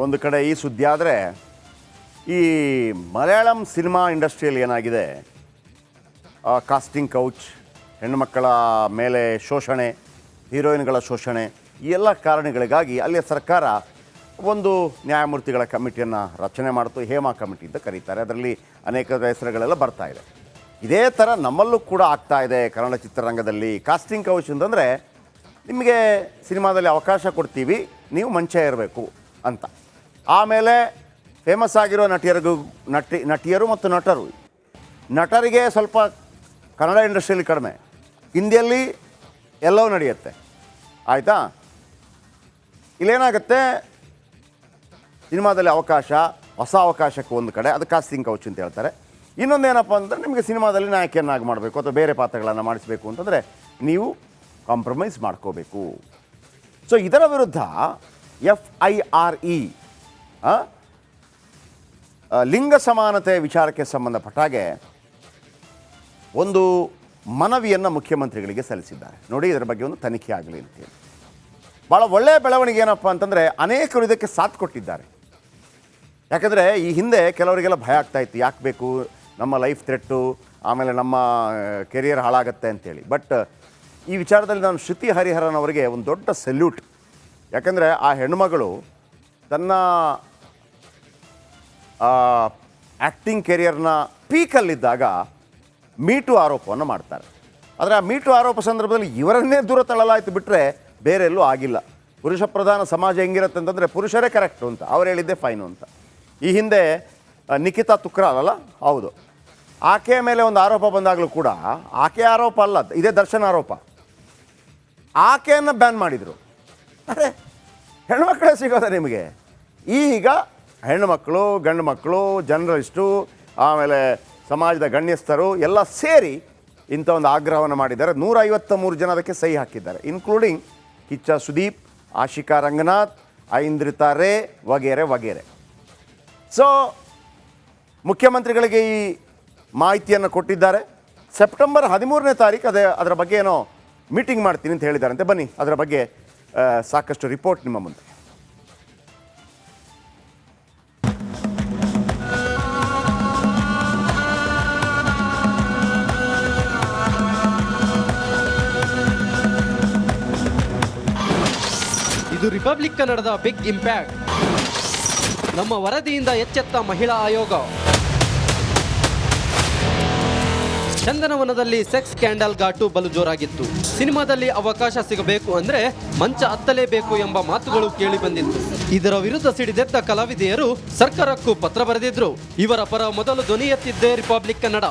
ಒಂದು ಕಡೆ ಈ ಸುದ್ದಿ ಆದರೆ ಈ ಮಲಯಾಳಂ ಸಿನಿಮಾ ಇಂಡಸ್ಟ್ರಿಯಲ್ಲಿ ಏನಾಗಿದೆ, ಕಾಸ್ಟಿಂಗ್ ಕೌಚ್, ಹೆಣ್ಣುಮಕ್ಕಳ ಮೇಲೆ ಶೋಷಣೆ, ಹೀರೋಯಿನ್ಗಳ ಶೋಷಣೆ, ಈ ಎಲ್ಲ ಕಾರಣಗಳಿಗಾಗಿ ಅಲ್ಲಿಯ ಸರ್ಕಾರ ಒಂದು ನ್ಯಾಯಮೂರ್ತಿಗಳ ಕಮಿಟಿಯನ್ನು ರಚನೆ ಮಾಡ್ತು. ಹೇಮಾ ಕಮಿಟಿ ಅಂತ ಕರೀತಾರೆ. ಅದರಲ್ಲಿ ಅನೇಕ ಹೆಸರುಗಳೆಲ್ಲ ಬರ್ತಾ ಇದೆ. ಇದೇ ಥರ ನಮ್ಮಲ್ಲೂ ಕೂಡ ಆಗ್ತಾ ಇದೆ ಕನ್ನಡ ಚಿತ್ರರಂಗದಲ್ಲಿ. ಕಾಸ್ಟಿಂಗ್ ಕೌಚ್ ಅಂತಂದರೆ ನಿಮಗೆ ಸಿನಿಮಾದಲ್ಲಿ ಅವಕಾಶ ಕೊಡ್ತೀವಿ, ನೀವು ಮಂಚ ಇರಬೇಕು ಅಂತ. ಆಮೇಲೆ ಫೇಮಸ್ ಆಗಿರೋ ನಟಿಯರು ಮತ್ತು ನಟರಿಗೆ ಸ್ವಲ್ಪ ಕನ್ನಡ ಇಂಡಸ್ಟ್ರಿಯಲ್ಲಿ ಕಡಿಮೆ, ಹಿಂದಿಯಲ್ಲಿ ಎಲ್ಲವೂ ನಡೆಯುತ್ತೆ. ಆಯಿತಾ? ಇಲ್ಲೇನಾಗುತ್ತೆ, ಸಿನಿಮಾದಲ್ಲಿ ಅವಕಾಶ, ಹೊಸ ಅವಕಾಶಕ್ಕೆ ಒಂದು ಕಡೆ, ಅದು ಕಾಸ್ಟಿಂಗ್ ಕೌಚ್ ಅಂತ ಹೇಳ್ತಾರೆ. ಇನ್ನೊಂದೇನಪ್ಪ ಅಂದರೆ ನಿಮಗೆ ಸಿನಿಮಾದಲ್ಲಿ ನಾಯಕಿಯನ್ನಾಗಿ ಮಾಡಬೇಕು ಅಥವಾ ಬೇರೆ ಪಾತ್ರಗಳನ್ನು ಮಾಡಿಸಬೇಕು ಅಂತಂದರೆ ನೀವು ಕಾಂಪ್ರಮೈಸ್ ಮಾಡ್ಕೋಬೇಕು. ಸೊ ಇದರ ವಿರುದ್ಧ FIRE ಲಿಂಗ ಸಮಾನತೆ ವಿಚಾರಕ್ಕೆ ಸಂಬಂಧಪಟ್ಟಾಗೆ ಒಂದು ಮನವಿಯನ್ನು ಮುಖ್ಯಮಂತ್ರಿಗಳಿಗೆ ಸಲ್ಲಿಸಿದ್ದಾರೆ. ನೋಡಿ, ಇದರ ಬಗ್ಗೆ ಒಂದು ತನಿಖೆ ಆಗಲಿ ಅಂತೇಳಿ. ಭಾಳ ಒಳ್ಳೆಯ ಬೆಳವಣಿಗೆ ಏನಪ್ಪ ಅಂತಂದರೆ ಅನೇಕರು ಇದಕ್ಕೆ ಸಾಥ್ ಕೊಟ್ಟಿದ್ದಾರೆ. ಯಾಕಂದರೆ ಈ ಹಿಂದೆ ಕೆಲವರಿಗೆಲ್ಲ ಭಯ ಆಗ್ತಾಯಿತ್ತು, ಯಾಕೆ ಬೇಕು, ನಮ್ಮ ಲೈಫ್ ಥ್ರೆಟ್ಟು, ಆಮೇಲೆ ನಮ್ಮ ಕೆರಿಯರ್ ಹಾಳಾಗತ್ತೆ ಅಂತೇಳಿ. ಬಟ್ ಈ ವಿಚಾರದಲ್ಲಿ ನಾನು ಶ್ರುತಿ ಹರಿಹರನ್ ಅವರಿಗೆ ಒಂದು ದೊಡ್ಡ ಸೆಲ್ಯೂಟ್. ಯಾಕಂದರೆ ಆ ಹೆಣ್ಣುಮಗಳು ತನ್ನ ಆ್ಯಕ್ಟಿಂಗ್ ಕೆರಿಯರ್ನ ಪೀಕಲ್ಲಿದ್ದಾಗ ಮೀಟು ಆರೋಪವನ್ನು ಮಾಡ್ತಾರೆ. ಆದರೆ ಆ ಮೀಟು ಆರೋಪ ಸಂದರ್ಭದಲ್ಲಿ ಇವರನ್ನೇ ದೂರ ತಳ್ಳಲಾಯಿತು, ಬಿಟ್ಟರೆ ಬೇರೆ ಎಲ್ಲೂ ಆಗಿಲ್ಲ. ಪುರುಷ ಪ್ರಧಾನ ಸಮಾಜ ಹೆಂಗಿರುತ್ತೆ ಅಂತಂದರೆ ಪುರುಷರೇ ಕರೆಕ್ಟು ಅಂತ, ಅವ್ರು ಹೇಳಿದ್ದೆ ಫೈನು ಅಂತ. ಈ ಹಿಂದೆ ನಿಖಿತಾ ತುಕ್ರಾಲ್ ಅಲ್ಲ, ಹೌದು, ಆಕೆಯ ಮೇಲೆ ಒಂದು ಆರೋಪ ಬಂದಾಗಲೂ ಕೂಡ ಆಕೆ ಆರೋಪ ಅಲ್ಲ, ಇದೇ ದರ್ಶನ್ ಆರೋಪ, ಆಕೆಯನ್ನು ಬ್ಯಾನ್ ಮಾಡಿದರು. ಅರೆ, ಹೆಣ್ಮಕ್ಕಳೇ ಸಿಗೋದ ನಿಮಗೆ? ಈಗ ಹೆಣ್ಣುಮಕ್ಕಳು, ಗಂಡು ಮಕ್ಕಳು, ಜರ್ನಲಿಸ್ಟು, ಆಮೇಲೆ ಸಮಾಜದ ಗಣ್ಯಸ್ಥರು ಎಲ್ಲ ಸೇರಿ ಇಂಥ ಒಂದು ಆಗ್ರಹವನ್ನು ಮಾಡಿದ್ದಾರೆ. 153 ಜನ ಅದಕ್ಕೆ ಸಹಿ ಹಾಕಿದ್ದಾರೆ, ಇನ್ಕ್ಲೂಡಿಂಗ್ ಕಿಚ್ಚ ಸುದೀಪ್, ಆಶಿಕಾ ರಂಗನಾಥ್, ಐಂದ್ರಿತಾ ರೇ ವಗೇರೆ. ಸೊ ಮುಖ್ಯಮಂತ್ರಿಗಳಿಗೆ ಈ ಮಾಹಿತಿಯನ್ನು ಕೊಟ್ಟಿದ್ದಾರೆ. ಸೆಪ್ಟೆಂಬರ್ 13ನೇ ತಾರೀಕು ಅದರ ಬಗ್ಗೆ ಏನೋ ಮೀಟಿಂಗ್ ಮಾಡ್ತೀನಿ ಅಂತ ಹೇಳಿದ್ದಾರಂತೆ. ಬನ್ನಿ, ಅದರ ಬಗ್ಗೆ ಸಾಕಷ್ಟು ರಿಪೋರ್ಟ್ ನಿಮ್ಮ ಮುಂದೆ. ಇದು ರಿಪಬ್ಲಿಕ್ ಕನ್ನಡದ ಬಿಗ್ ಇಂಪ್ಯಾಕ್ಟ್. ನಮ್ಮ ವರದಿಯಿಂದ ಎಚ್ಚೆತ್ತ ಮಹಿಳಾ ಆಯೋಗ. ಚಂದನವನದಲ್ಲಿ ಸೆಕ್ಸ್ ಸ್ಕ್ಯಾಂಡಲ್ ಘಾಟು ಬಲು ಜೋರಾಗಿತ್ತು. ಸಿನಿಮಾದಲ್ಲಿ ಅವಕಾಶ ಸಿಗಬೇಕು ಅಂದ್ರೆ ಮಂಚ ಹತ್ತಲೇಬೇಕು ಎಂಬ ಮಾತುಗಳು ಕೇಳಿ ಬಂದಿತ್ತು. ಇದರ ವಿರುದ್ಧ ಸಿಡಿದೆದ್ದ ಕಲಾವಿದೆಯರು ಸರ್ಕಾರಕ್ಕೂ ಪತ್ರ ಬರೆದಿದ್ರು. ಇವರ ಪರ ಮೊದಲು ಧ್ವನಿ ಎತ್ತಿದ್ದೇ ರಿಪಬ್ಲಿಕ್ ಕನ್ನಡ.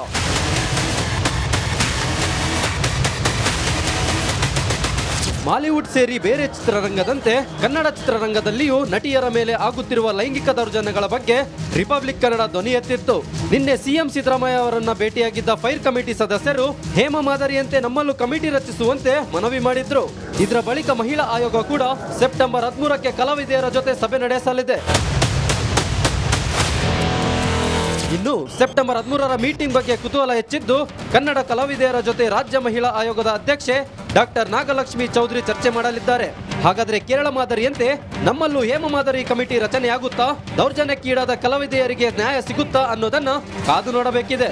ಮಾಲಿವುಡ್ ಸೇರಿ ಬೇರೆ ಚಿತ್ರರಂಗದಂತೆ ಕನ್ನಡ ಚಿತ್ರರಂಗದಲ್ಲಿಯೂ ನಟಿಯರ ಮೇಲೆ ಆಗುತ್ತಿರುವ ಲೈಂಗಿಕ ದೌರ್ಜನ್ಯಗಳ ಬಗ್ಗೆ ರಿಪಬ್ಲಿಕ್ ಕನ್ನಡ ಧ್ವನಿ ಎತ್ತಿತ್ತು. ನಿನ್ನೆ ಸಿಎಂ ಸಿದ್ದರಾಮಯ್ಯ ಅವರನ್ನ ಭೇಟಿಯಾಗಿದ್ದ ಫೈರ್ ಕಮಿಟಿ ಸದಸ್ಯರು ಹೇಮಾ ಮಾದರಿಯಂತೆ ನಮ್ಮಲ್ಲೂ ಕಮಿಟಿ ರಚಿಸುವಂತೆ ಮನವಿ ಮಾಡಿದ್ರು. ಇದರ ಬಳಿಕ ಮಹಿಳಾ ಆಯೋಗ ಕೂಡ ಸೆಪ್ಟೆಂಬರ್ 13ಕ್ಕೆ ಕಲಾವಿದೆಯರ ಜೊತೆ ಸಭೆ ನಡೆಸಲಿದೆ. ಇನ್ನು ಸೆಪ್ಟೆಂಬರ್ 13ರ ಮೀಟಿಂಗ್ ಬಗ್ಗೆ ಕುತೂಹಲ ಹೆಚ್ಚಿದ್ದು ಕನ್ನಡ ಕಲಾವಿದೆಯರ ಜೊತೆ ರಾಜ್ಯ ಮಹಿಳಾ ಆಯೋಗದ ಅಧ್ಯಕ್ಷೆ ಡಾಕ್ಟರ್ ನಾಗಲಕ್ಷ್ಮಿ ಚೌಧರಿ ಚರ್ಚೆ ಮಾಡಲಿದ್ದಾರೆ. ಹಾಗಾದ್ರೆ ಕೇರಳ ಮಾದರಿಯಂತೆ ನಮ್ಮಲ್ಲೂ ಹೇಮ ಮಾದರಿ ಕಮಿಟಿ ರಚನೆಯಾಗುತ್ತಾ, ದೌರ್ಜನ್ಯಕ್ಕೀಡಾದ ಕಲಾವಿದೆಯರಿಗೆ ನ್ಯಾಯ ಸಿಗುತ್ತಾ ಅನ್ನೋದನ್ನ ಕಾದು ನೋಡಬೇಕಿದೆ.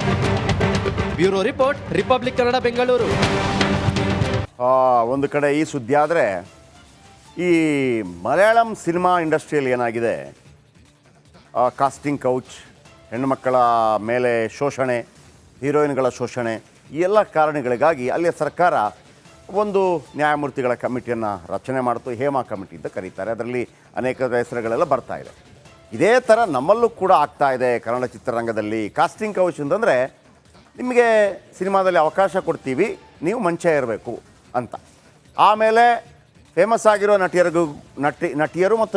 Bureau report, Republic Kannada, Bengaluru. ಒಂದು ಕಡೆ ಈ ಸುದ್ದಿ ಆದರೆ ಈ ಮಲಯಾಳಂ ಸಿನಿಮಾ ಇಂಡಸ್ಟ್ರಿಯಲ್ಲಿ ಏನಾಗಿದೆ, ಕಾಸ್ಟಿಂಗ್ ಕೌಚ್, ಹೆಣ್ಣುಮಕ್ಕಳ ಮೇಲೆ ಶೋಷಣೆ, ಹೀರೋಯಿನ್ಗಳ ಶೋಷಣೆ, ಈ ಎಲ್ಲ ಕಾರಣಗಳಿಗಾಗಿ ಅಲ್ಲಿಯ ಸರ್ಕಾರ ಒಂದು ನ್ಯಾಯಮೂರ್ತಿಗಳ ಕಮಿಟಿಯನ್ನು ರಚನೆ ಮಾಡ್ತು. ಹೇಮಾ ಕಮಿಟಿ ಅಂತ ಕರೀತಾರೆ. ಅದರಲ್ಲಿ ಅನೇಕ ಹೆಸರುಗಳೆಲ್ಲ ಬರ್ತಾ ಇದೆ. ಇದೇ ಥರ ನಮ್ಮಲ್ಲೂ ಕೂಡ ಆಗ್ತಾ ಇದೆ ಕನ್ನಡ ಚಿತ್ರರಂಗದಲ್ಲಿ. ಕಾಸ್ಟಿಂಗ್ ಕೌಚ್ ಅಂತಂದರೆ ನಿಮಗೆ ಸಿನಿಮಾದಲ್ಲಿ ಅವಕಾಶ ಕೊಡ್ತೀವಿ, ನೀವು ಮಂಚ ಇರಬೇಕು ಅಂತ. ಆಮೇಲೆ ಫೇಮಸ್ ಆಗಿರೋ ನಟಿಯರು ಮತ್ತು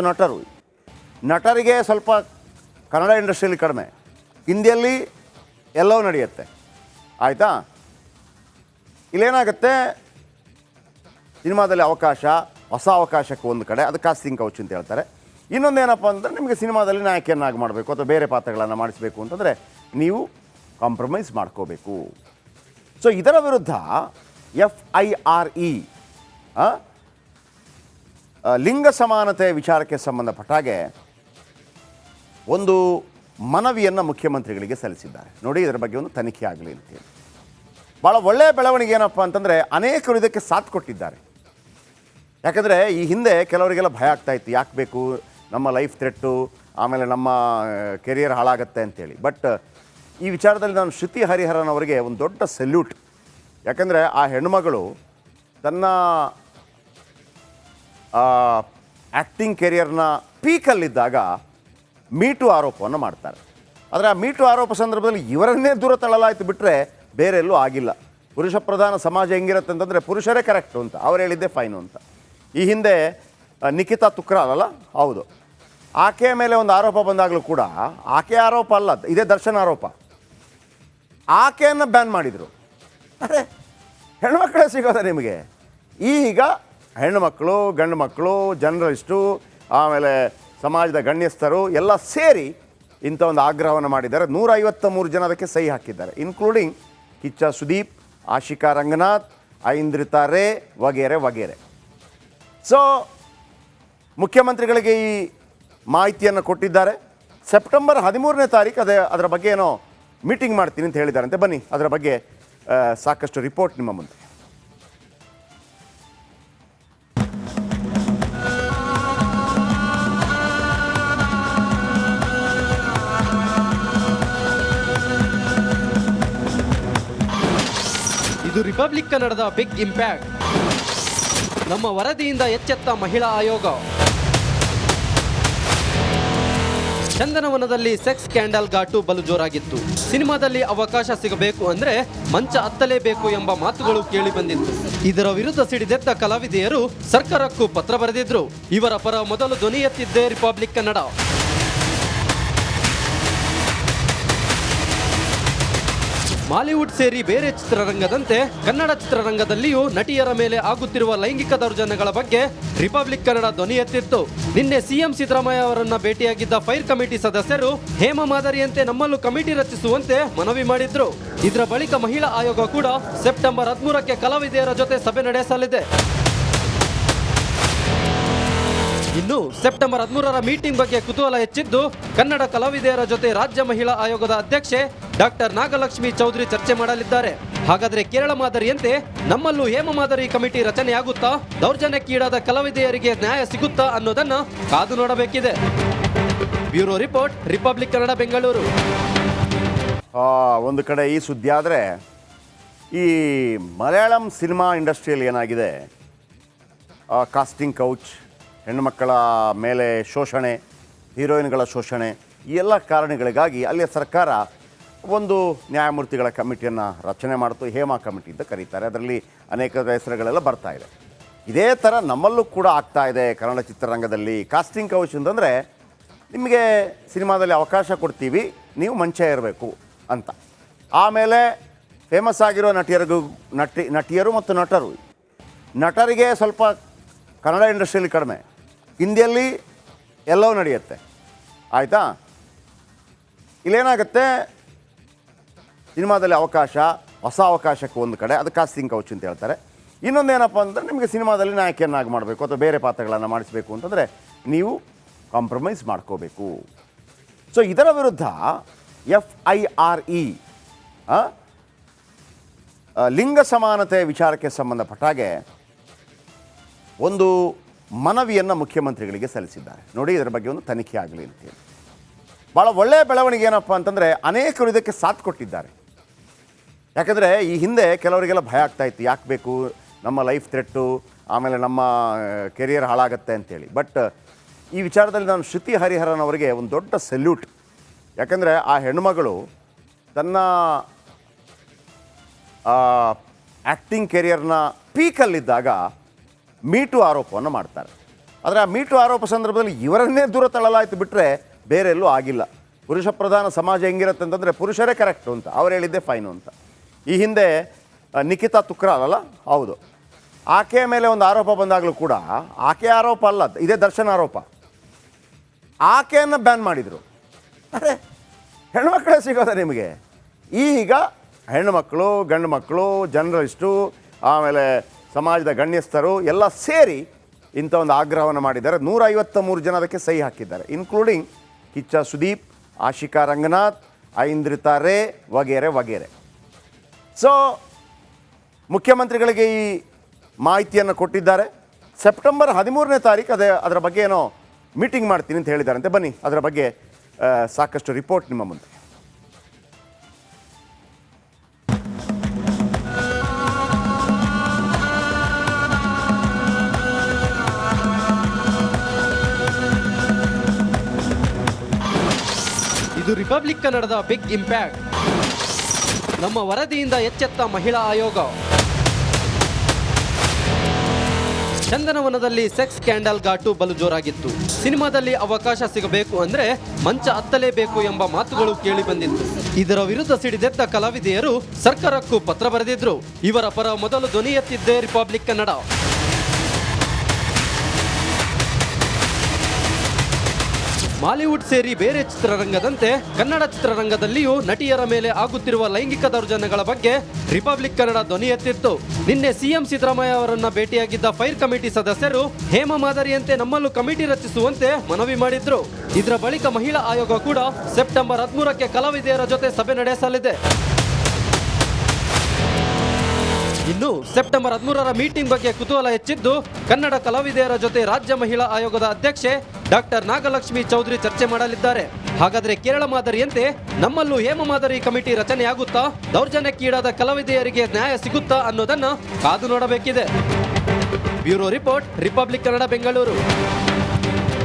ನಟರಿಗೆ ಸ್ವಲ್ಪ ಕನ್ನಡ ಇಂಡಸ್ಟ್ರಿಯಲ್ಲಿ ಕಡಿಮೆ, ಹಿಂದಿಯಲ್ಲಿ ಎಲ್ಲವೂ ನಡೆಯುತ್ತೆ. ಆಯಿತಾ? ಇಲ್ಲೇನಾಗುತ್ತೆ, ಸಿನಿಮಾದಲ್ಲಿ ಅವಕಾಶ, ಹೊಸ ಅವಕಾಶಕ್ಕೆ ಒಂದು ಕಡೆ, ಅದು ಕಾಸ್ಟಿಂಗ್ ಕೌಚ್ ಅಂತ ಹೇಳ್ತಾರೆ. ಇನ್ನೊಂದೇನಪ್ಪ ಅಂದರೆ ನಿಮಗೆ ಸಿನಿಮಾದಲ್ಲಿ ನಾಯಕಿಯನ್ನಾಗಿ ಮಾಡಬೇಕು ಅಥವಾ ಬೇರೆ ಪಾತ್ರಗಳನ್ನು ಮಾಡಿಸಬೇಕು ಅಂತಂದರೆ ನೀವು ಕಾಂಪ್ರಮೈಸ್ ಮಾಡ್ಕೋಬೇಕು. ಸೊ ಇದರ ವಿರುದ್ಧ FIRE ಲಿಂಗ ಸಮಾನತೆ ವಿಚಾರಕ್ಕೆ ಸಂಬಂಧಪಟ್ಟ ಹಾಗೆ ಒಂದು ಮನವಿಯನ್ನು ಮುಖ್ಯಮಂತ್ರಿಗಳಿಗೆ ಸಲ್ಲಿಸಿದ್ದಾರೆ. ನೋಡಿ, ಇದರ ಬಗ್ಗೆ ಒಂದು ತನಿಖೆ ಆಗಲಿ ಅಂತೇಳಿ. ಭಾಳ ಒಳ್ಳೆಯ ಬೆಳವಣಿಗೆ ಏನಪ್ಪ ಅಂತಂದರೆ ಅನೇಕರು ಇದಕ್ಕೆ ಸಾಥ್ ಕೊಟ್ಟಿದ್ದಾರೆ. ಯಾಕಂದರೆ ಈ ಹಿಂದೆ ಕೆಲವರಿಗೆಲ್ಲ ಭಯ ಆಗ್ತಾಯಿತ್ತು, ಯಾಕೆ ಬೇಕು, ನಮ್ಮ ಲೈಫ್ ಥ್ರೆಟ್ಟು, ಆಮೇಲೆ ನಮ್ಮ ಕೆರಿಯರ್ ಹಾಳಾಗತ್ತೆ ಅಂತೇಳಿ. ಬಟ್ ಈ ವಿಚಾರದಲ್ಲಿ ನಾನು ಶ್ರುತಿ ಹರಿಹರನ್ ಅವರಿಗೆ ಒಂದು ದೊಡ್ಡ ಸಲ್ಯೂಟ್. ಯಾಕಂದರೆ ಆ ಹೆಣ್ಣುಮಗಳು ತನ್ನ ಆ್ಯಕ್ಟಿಂಗ್ ಕೆರಿಯರ್ನ ಪೀಕಲ್ಲಿದ್ದಾಗ ಮೀಟು ಆರೋಪವನ್ನು ಮಾಡ್ತಾರೆ. ಆದರೆ ಆ ಮೀಟು ಆರೋಪ ಸಂದರ್ಭದಲ್ಲಿ ಇವರನ್ನೇ ದೂರ ತಳ್ಳಲಾಯಿತು ಬಿಟ್ಟರೆ ಬೇರೆ ಎಲ್ಲೂ ಆಗಿಲ್ಲ. ಪುರುಷ ಪ್ರಧಾನ ಸಮಾಜ ಹೆಂಗಿರುತ್ತೆ ಅಂತಂದರೆ ಪುರುಷರೇ ಕರೆಕ್ಟು ಅಂತ ಅವ್ರು ಹೇಳಿದ್ದೆ ಫೈನು ಅಂತ. ಈ ಹಿಂದೆ ನಿಖಿತಾ ತುಕ್ರಾಲ್ ಅಲ್ಲ, ಹೌದು, ಆಕೆಯ ಮೇಲೆ ಒಂದು ಆರೋಪ ಬಂದಾಗಲೂ ಕೂಡ ಆಕೆ ಆರೋಪ ಅಲ್ಲ, ಇದೇ ದರ್ಶನ್ ಆರೋಪ, ಆಕೆಯನ್ನು ಬ್ಯಾನ್ ಮಾಡಿದರು. ಅರೆ, ಹೆಣ್ಮಕ್ಕಳೇ ಸಿಗೋದ ನಿಮಗೆ. ಈಗ ಹೆಣ್ಣುಮಕ್ಕಳು, ಗಂಡು ಮಕ್ಕಳು, ಜರ್ನಲಿಸ್ಟು, ಆಮೇಲೆ ಸಮಾಜದ ಗಣ್ಯಸ್ಥರು ಎಲ್ಲ ಸೇರಿ ಇಂಥ ಒಂದು ಆಗ್ರಹವನ್ನು ಮಾಡಿದ್ದಾರೆ. 153 ಜನ ಅದಕ್ಕೆ ಸಹಿ ಹಾಕಿದ್ದಾರೆ, ಇನ್ಕ್ಲೂಡಿಂಗ್ ಕಿಚ್ಚ ಸುದೀಪ್, ಆಶಿಕಾ ರಂಗನಾಥ್, ಐಂದ್ರಿತಾ ರೇ ವಗೇರೆ ವಗೇರೆ. ಸೊ ಮುಖ್ಯಮಂತ್ರಿಗಳಿಗೆ ಈ ಮಾಹಿತಿಯನ್ನು ಕೊಟ್ಟಿದ್ದಾರೆ. ಸೆಪ್ಟೆಂಬರ್ 13ನೇ ತಾರೀಕು ಅದರ ಬಗ್ಗೆ ಏನೋ ಮೀಟಿಂಗ್ ಮಾಡ್ತೀನಿ ಅಂತ ಹೇಳಿದ್ದಾರಂತೆ. ಬನ್ನಿ, ಅದರ ಬಗ್ಗೆ ಸಾಕಷ್ಟು ರಿಪೋರ್ಟ್ ನಿಮ್ಮ ಮುಂದೆ. ಇದು ರಿಪಬ್ಲಿಕ್ ಕನ್ನಡದ ಬಿಗ್ ಇಂಪ್ಯಾಕ್ಟ್. ನಮ್ಮ ವರದಿಯಿಂದ ಎಚ್ಚೆತ್ತ ಮಹಿಳಾ ಆಯೋಗ. ಚಂದನವನದಲ್ಲಿ ಸೆಕ್ಸ್ ಸ್ಕ್ಯಾಂಡಲ್ ಘಾಟು ಬಲು ಜೋರಾಗಿತ್ತು. ಸಿನಿಮಾದಲ್ಲಿ ಅವಕಾಶ ಸಿಗಬೇಕು ಅಂದ್ರೆ ಮಂಚ ಹತ್ತಲೇಬೇಕು ಎಂಬ ಮಾತುಗಳು ಕೇಳಿ ಬಂದಿತ್ತು. ಇದರ ವಿರುದ್ಧ ಸಿಡಿದೆದ್ದ ಕಲಾವಿದೆಯರು ಸರ್ಕಾರಕ್ಕೂ ಪತ್ರ ಬರೆದಿದ್ರು. ಇವರ ಪರ ಮೊದಲು ಧ್ವನಿ ಎತ್ತಿದ್ದೇ ರಿಪಬ್ಲಿಕ್ ಕನ್ನಡ. ಮಾಲಿವುಡ್ ಸೇರಿ ಬೇರೆ ಚಿತ್ರರಂಗದಂತೆ ಕನ್ನಡ ಚಿತ್ರರಂಗದಲ್ಲಿಯೂ ನಟಿಯರ ಮೇಲೆ ಆಗುತ್ತಿರುವ ಲೈಂಗಿಕ ದೌರ್ಜನ್ಯಗಳ ಬಗ್ಗೆ ರಿಪಬ್ಲಿಕ್ ಕನ್ನಡ ಧ್ವನಿ ಎತ್ತಿತ್ತು. ನಿನ್ನೆ ಸಿಎಂ ಸಿದ್ದರಾಮಯ್ಯ ಅವರನ್ನ ಭೇಟಿಯಾಗಿದ್ದ ಫೈರ್ ಕಮಿಟಿ ಸದಸ್ಯರು ಹೇಮ ಮಾದರಿಯಂತೆ ನಮ್ಮಲ್ಲೂ ಕಮಿಟಿ ರಚಿಸುವಂತೆ ಮನವಿ ಮಾಡಿದ್ರು. ಇದರ ಬಳಿಕ ಮಹಿಳಾ ಆಯೋಗ ಕೂಡ ಸೆಪ್ಟೆಂಬರ್ 13ಕ್ಕೆ ಕಲಾವಿದೆಯರ ಜೊತೆ ಸಭೆ ನಡೆಸಲಿದೆ. ಇನ್ನು ಸೆಪ್ಟೆಂಬರ್ 13ರ ಮೀಟಿಂಗ್ ಬಗ್ಗೆ ಕುತೂಹಲ ಹೆಚ್ಚಿದ್ದು ಕನ್ನಡ ಕಲಾವಿದೆಯರ ಜೊತೆ ರಾಜ್ಯ ಮಹಿಳಾ ಆಯೋಗದ ಅಧ್ಯಕ್ಷೆ ಡಾಕ್ಟರ್ ನಾಗಲಕ್ಷ್ಮಿ ಚೌಧರಿ ಚರ್ಚೆ ಮಾಡಲಿದ್ದಾರೆ. ಹಾಗಾದ್ರೆ ಕೇರಳ ಮಾದರಿಯಂತೆ ನಮ್ಮಲ್ಲೂ ಹೇಮ ಮಾದರಿ ಕಮಿಟಿ ರಚನೆಯಾಗುತ್ತಾ, ದೌರ್ಜನ್ಯಕ್ಕೀಡಾದ ಕಲಾವಿದೆಯರಿಗೆ ನ್ಯಾಯ ಸಿಗುತ್ತಾ ಅನ್ನೋದನ್ನ ಕಾದು ನೋಡಬೇಕಿದೆ. Bureau report, Republic Kannada, Bengaluru. ಒಂದು ಕಡೆ ಈ ಸುದ್ದಿ ಆದರೆ, ಈ ಮಲಯಾಳಂ ಸಿನಿಮಾ ಇಂಡಸ್ಟ್ರಿಯಲ್ಲಿ ಏನಾಗಿದೆ, ಕಾಸ್ಟಿಂಗ್ ಕೌಚ್, ಹೆಣ್ಣುಮಕ್ಕಳ ಮೇಲೆ ಶೋಷಣೆ, ಹೀರೋಯಿನ್ಗಳ ಶೋಷಣೆ, ಈ ಎಲ್ಲ ಕಾರಣಗಳಿಗಾಗಿ ಅಲ್ಲಿಯ ಸರ್ಕಾರ ಒಂದು ನ್ಯಾಯಮೂರ್ತಿಗಳ ಕಮಿಟಿಯನ್ನು ರಚನೆ ಮಾಡ್ತು. ಹೇಮಾ ಕಮಿಟಿ ಅಂತ ಕರೀತಾರೆ. ಅದರಲ್ಲಿ ಅನೇಕ ಹೆಸರುಗಳೆಲ್ಲ ಬರ್ತಾ ಇದೆ. ಇದೇ ಥರ ನಮ್ಮಲ್ಲೂ ಕೂಡ ಆಗ್ತಾ ಇದೆ ಕನ್ನಡ ಚಿತ್ರರಂಗದಲ್ಲಿ. ಕಾಸ್ಟಿಂಗ್ ಕೌಚ್ ಅಂತಂದರೆ ನಿಮಗೆ ಸಿನಿಮಾದಲ್ಲಿ ಅವಕಾಶ ಕೊಡ್ತೀವಿ, ನೀವು ಮಂಚ ಇರಬೇಕು ಅಂತ. ಆಮೇಲೆ ಫೇಮಸ್ ಆಗಿರೋ ನಟಿಯರು ಮತ್ತು ನಟರಿಗೆ ಸ್ವಲ್ಪ ಕನ್ನಡ ಇಂಡಸ್ಟ್ರಿಯಲ್ಲಿ ಕಡಿಮೆ, ಹಿಂದಿಯಲ್ಲಿ ಎಲ್ಲವೂ ನಡೆಯುತ್ತೆ, ಆಯಿತಾ. ಇಲ್ಲೇನಾಗುತ್ತೆ, ಸಿನಿಮಾದಲ್ಲಿ ಅವಕಾಶ, ಹೊಸ ಅವಕಾಶಕ್ಕೆ ಒಂದು ಕಡೆ, ಅದು ಕಾಸ್ಟಿಂಗ್ ಕೌಚ್ ಅಂತ ಹೇಳ್ತಾರೆ. ಇನ್ನೊಂದೇನಪ್ಪ ಅಂದರೆ ನಿಮಗೆ ಸಿನಿಮಾದಲ್ಲಿ ನಾಯಕಿಯನ್ನಾಗಿ ಮಾಡಬೇಕು ಅಥವಾ ಬೇರೆ ಪಾತ್ರಗಳನ್ನು ಮಾಡಿಸಬೇಕು ಅಂತಂದರೆ ನೀವು ಕಾಂಪ್ರಮೈಸ್ ಮಾಡ್ಕೋಬೇಕು. ಸೊ ಇದರ ವಿರುದ್ಧ FIRE ಲಿಂಗ ಸಮಾನತೆ ವಿಚಾರಕ್ಕೆ ಸಂಬಂಧಪಟ್ಟ ಹಾಗೆ ಒಂದು ಮನವಿಯನ್ನು ಮುಖ್ಯಮಂತ್ರಿಗಳಿಗೆ ಸಲ್ಲಿಸಿದ್ದಾರೆ. ನೋಡಿ, ಇದರ ಬಗ್ಗೆ ಒಂದು ತನಿಖೆ ಆಗಲಿ ಅಂತೇಳಿ. ಭಾಳ ಒಳ್ಳೆಯ ಬೆಳವಣಿಗೆ ಏನಪ್ಪ ಅಂತಂದರೆ ಅನೇಕರು ಇದಕ್ಕೆ ಸಾಥ್ ಕೊಟ್ಟಿದ್ದಾರೆ. ಯಾಕಂದರೆ ಈ ಹಿಂದೆ ಕೆಲವರಿಗೆಲ್ಲ ಭಯ ಆಗ್ತಾಯಿತ್ತು, ಯಾಕೆ ಬೇಕು, ನಮ್ಮ ಲೈಫ್ ಥ್ರೆಟ್ಟು, ಆಮೇಲೆ ನಮ್ಮ ಕೆರಿಯರ್ ಹಾಳಾಗತ್ತೆ ಅಂತೇಳಿ. ಬಟ್ ಈ ವಿಚಾರದಲ್ಲಿ ನಾನು ಶ್ರುತಿ ಹರಿಹರನ್ ಅವರಿಗೆ ಒಂದು ದೊಡ್ಡ ಸಲ್ಯೂಟ್. ಯಾಕಂದರೆ ಆ ಹೆಣ್ಣುಮಗಳು ತನ್ನ ಆ್ಯಕ್ಟಿಂಗ್ ಕೆರಿಯರ್ನ ಪೀಕಲ್ಲಿದ್ದಾಗ ಮೀಟು ಆರೋಪವನ್ನು ಮಾಡ್ತಾರೆ. ಆದರೆ ಆ ಮೀಟು ಆರೋಪ ಸಂದರ್ಭದಲ್ಲಿ ಇವರನ್ನೇ ದೂರ ತಳ್ಳಲಾಯಿತು ಬಿಟ್ಟರೆ ಬೇರೆ ಎಲ್ಲೂ ಆಗಿಲ್ಲ. ಪುರುಷ ಪ್ರಧಾನ ಸಮಾಜ ಹೆಂಗಿರುತ್ತೆ ಅಂತಂದರೆ ಪುರುಷರೇ ಕರೆಕ್ಟು ಅಂತ ಅವ್ರು ಹೇಳಿದ್ದೆ ಫೈನು ಅಂತ. ಈ ಹಿಂದೆ ನಿಖಿತಾ ತುಕ್ರಾಲ್ ಅಲ್ಲ, ಹೌದು, ಆಕೆಯ ಮೇಲೆ ಒಂದು ಆರೋಪ ಬಂದಾಗಲೂ ಕೂಡ ಆಕೆ ಆರೋಪ ಅಲ್ಲ, ಇದೇ ದರ್ಶನ್ ಆರೋಪ, ಆಕೆಯನ್ನು ಬ್ಯಾನ್ ಮಾಡಿದರು. ಅರೆ, ಹೆಣ್ಮಕ್ಕಳೇ ಸಿಗೋದ ನಿಮಗೆ. ಈಗ ಹೆಣ್ಣುಮಕ್ಕಳು, ಗಂಡು ಮಕ್ಕಳು, ಜರ್ನಲಿಸ್ಟು, ಆಮೇಲೆ ಸಮಾಜದ ಗಣ್ಯಸ್ಥರು ಎಲ್ಲ ಸೇರಿ ಇಂಥ ಒಂದು ಆಗ್ರಹವನ್ನು ಮಾಡಿದ್ದಾರೆ. 153 ಜನ ಅದಕ್ಕೆ ಸಹಿ ಹಾಕಿದ್ದಾರೆ, ಇನ್ಕ್ಲೂಡಿಂಗ್ ಕಿಚ್ಚ ಸುದೀಪ್, ಆಶಿಕಾ ರಂಗನಾಥ್, ಐಂದ್ರಿತಾ ರೇ ವಗೇರೆ ವಗೇರೆ. ಸೊ ಮುಖ್ಯಮಂತ್ರಿಗಳಿಗೆ ಈ ಮಾಹಿತಿಯನ್ನು ಕೊಟ್ಟಿದ್ದಾರೆ. ಸೆಪ್ಟೆಂಬರ್ 13ನೇ ತಾರೀಕು ಅದರ ಬಗ್ಗೆ ಏನೋ ಮೀಟಿಂಗ್ ಮಾಡ್ತೀನಿ ಅಂತ ಹೇಳಿದ್ದಾರಂತೆ. ಬನ್ನಿ ಅದರ ಬಗ್ಗೆ ಸಾಕಷ್ಟು ರಿಪೋರ್ಟ್ ನಿಮ್ಮ ಮುಂದೆ. ಇದು ರಿಪಬ್ಲಿಕ್ ಕನ್ನಡದ ಬಿಗ್ ಇಂಪ್ಯಾಕ್ಟ್. ನಮ್ಮ ವರದಿಯಿಂದ ಎಚ್ಚೆತ್ತ ಮಹಿಳಾ ಆಯೋಗ. ಚಂದನವನದಲ್ಲಿ ಸೆಕ್ಸ್ ಸ್ಕ್ಯಾಂಡಲ್ ಘಾಟು ಬಲು ಜೋರಾಗಿತ್ತು. ಸಿನಿಮಾದಲ್ಲಿ ಅವಕಾಶ ಸಿಗಬೇಕು ಅಂದ್ರೆ ಮಂಚ ಹತ್ತಲೇಬೇಕು ಎಂಬ ಮಾತುಗಳು ಕೇಳಿ ಬಂದಿತ್ತು. ಇದರ ವಿರುದ್ಧ ಸಿಡಿದೆದ್ದ ಕಲಾವಿದೆಯರು ಸರ್ಕಾರಕ್ಕೂ ಪತ್ರ ಬರೆದಿದ್ರು. ಇವರ ಪರ ಮೊದಲು ಧ್ವನಿ ಎತ್ತಿದ್ದೇ ರಿಪಬ್ಲಿಕ್ ಕನ್ನಡ. ಮಾಲಿವುಡ್ ಸೇರಿ ಬೇರೆ ಚಿತ್ರರಂಗದಂತೆ ಕನ್ನಡ ಚಿತ್ರರಂಗದಲ್ಲಿಯೂ ನಟಿಯರ ಮೇಲೆ ಆಗುತ್ತಿರುವ ಲೈಂಗಿಕ ದೌರ್ಜನ್ಯಗಳ ಬಗ್ಗೆ ರಿಪಬ್ಲಿಕ್ ಕನ್ನಡ ಧ್ವನಿ ಎತ್ತಿತ್ತು. ನಿನ್ನೆ ಸಿಎಂ ಸಿದ್ದರಾಮಯ್ಯ ಅವರನ್ನ ಭೇಟಿಯಾಗಿದ್ದ ಫೈರ್ ಕಮಿಟಿ ಸದಸ್ಯರು ಹೇಮ ಮಾದರಿಯಂತೆ ನಮ್ಮಲ್ಲೂ ಕಮಿಟಿ ರಚಿಸುವಂತೆ ಮನವಿ ಮಾಡಿದ್ರು. ಇದರ ಬಳಿಕ ಮಹಿಳಾ ಆಯೋಗ ಕೂಡ ಸೆಪ್ಟೆಂಬರ್ 13ಕ್ಕೆ ಕಲಾವಿದೆಯರ ಜೊತೆ ಸಭೆ ನಡೆಸಲಿದೆ. ಇನ್ನು ಸೆಪ್ಟೆಂಬರ್ 13ರ ಮೀಟಿಂಗ್ ಬಗ್ಗೆ ಕುತೂಹಲ ಹೆಚ್ಚಿದ್ದು ಕನ್ನಡ ಕಲಾವಿದೆಯರ ಜೊತೆ ರಾಜ್ಯ ಮಹಿಳಾ ಆಯೋಗದ ಅಧ್ಯಕ್ಷೆ ಡಾಕ್ಟರ್ ನಾಗಲಕ್ಷ್ಮಿ ಚೌಧರಿ ಚರ್ಚೆ ಮಾಡಲಿದ್ದಾರೆ. ಹಾಗಾದ್ರೆ ಕೇರಳ ಮಾದರಿಯಂತೆ ನಮ್ಮಲ್ಲೂ ಹೇಮ ಮಾದರಿ ಕಮಿಟಿ ರಚನೆಯಾಗುತ್ತಾ, ದೌರ್ಜನ್ಯಕ್ಕೀಡಾದ ಕಲಾವಿದೆಯರಿಗೆ ನ್ಯಾಯ ಸಿಗುತ್ತಾ ಅನ್ನೋದನ್ನ ಕಾದು ನೋಡಬೇಕಿದೆ. Bureau report, Republic Kannada, Bengaluru.